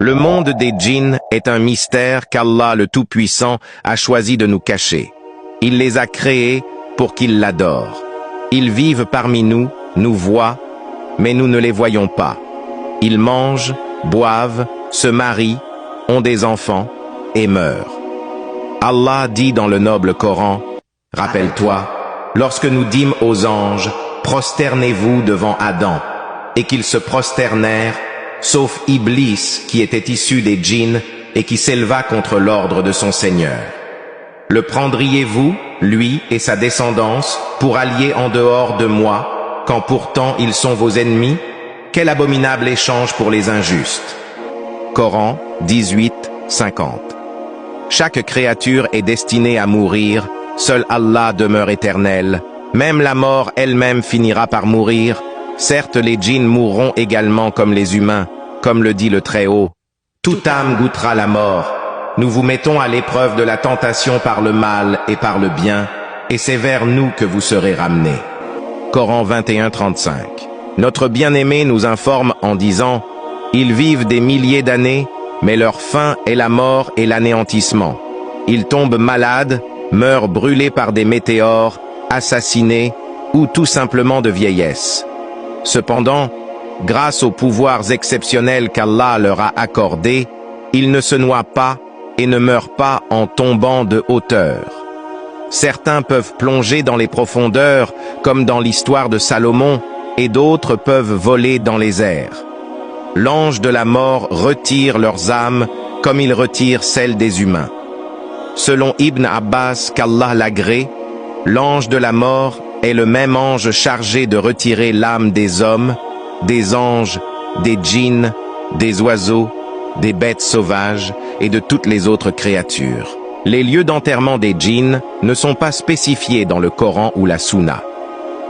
Le monde des djinns est un mystère qu'Allah le Tout-Puissant a choisi de nous cacher. Il les a créés pour qu'ils l'adorent. Ils vivent parmi nous, nous voient, mais nous ne les voyons pas. Ils mangent, boivent, se marient, ont des enfants et meurent. Allah dit dans le noble Coran, « Rappelle-toi, lorsque nous dîmes aux anges, prosternez-vous devant Adam, et qu'ils se prosternèrent, sauf Iblis qui était issu des djinns et qui s'éleva contre l'ordre de son Seigneur. Le prendriez-vous, lui et sa descendance, pour allier en dehors de moi, quand pourtant ils sont vos ennemis? Quel abominable échange pour les injustes. » Coran 18, 50. Chaque créature est destinée à mourir, seul Allah demeure éternel. Même la mort elle-même finira par mourir. Certes, les djinns mourront également comme les humains, comme le dit le Très-Haut. Toute âme goûtera la mort. Nous vous mettons à l'épreuve de la tentation par le mal et par le bien, et c'est vers nous que vous serez ramenés. Coran 21, 35. Notre bien-aimé nous informe en disant « Ils vivent des milliers d'années, mais leur fin est la mort et l'anéantissement. Ils tombent malades, meurent brûlés par des météores, assassinés ou tout simplement de vieillesse. Cependant, grâce aux pouvoirs exceptionnels qu'Allah leur a accordés, ils ne se noient pas et ne meurent pas en tombant de hauteur. Certains peuvent plonger dans les profondeurs, comme dans l'histoire de Salomon, et d'autres peuvent voler dans les airs. L'ange de la mort retire leurs âmes comme il retire celles des humains. Selon Ibn Abbas, qu'Allah l'agrée, l'ange de la mort est le même ange chargé de retirer l'âme des hommes, des anges, des djinns, des oiseaux, des bêtes sauvages et de toutes les autres créatures. Les lieux d'enterrement des djinns ne sont pas spécifiés dans le Coran ou la Sunna.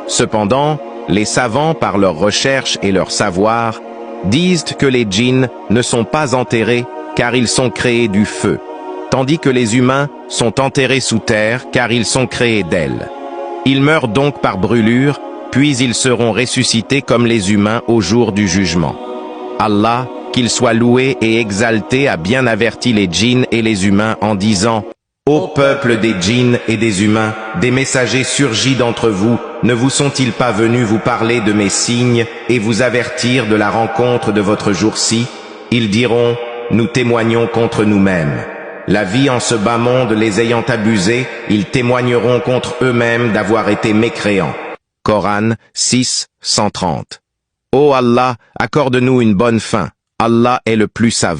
Cependant, les savants, par leurs recherches et leur savoir, disent que les djinns ne sont pas enterrés car ils sont créés du feu, tandis que les humains sont enterrés sous terre car ils sont créés d'ailes. Ils meurent donc par brûlure, puis ils seront ressuscités comme les humains au jour du jugement. Allah, qu'il soit loué et exalté, a bien averti les djinns et les humains en disant « Ô peuple des djinns et des humains, des messagers surgis d'entre vous, ne vous sont-ils pas venus vous parler de mes signes et vous avertir de la rencontre de votre jour-ci? Ils diront « Nous témoignons contre nous-mêmes. » La vie en ce bas monde les ayant abusés, ils témoigneront contre eux-mêmes d'avoir été mécréants. Coran 6, 130. Ô Allah, accorde-nous une bonne fin. Allah est le plus savant.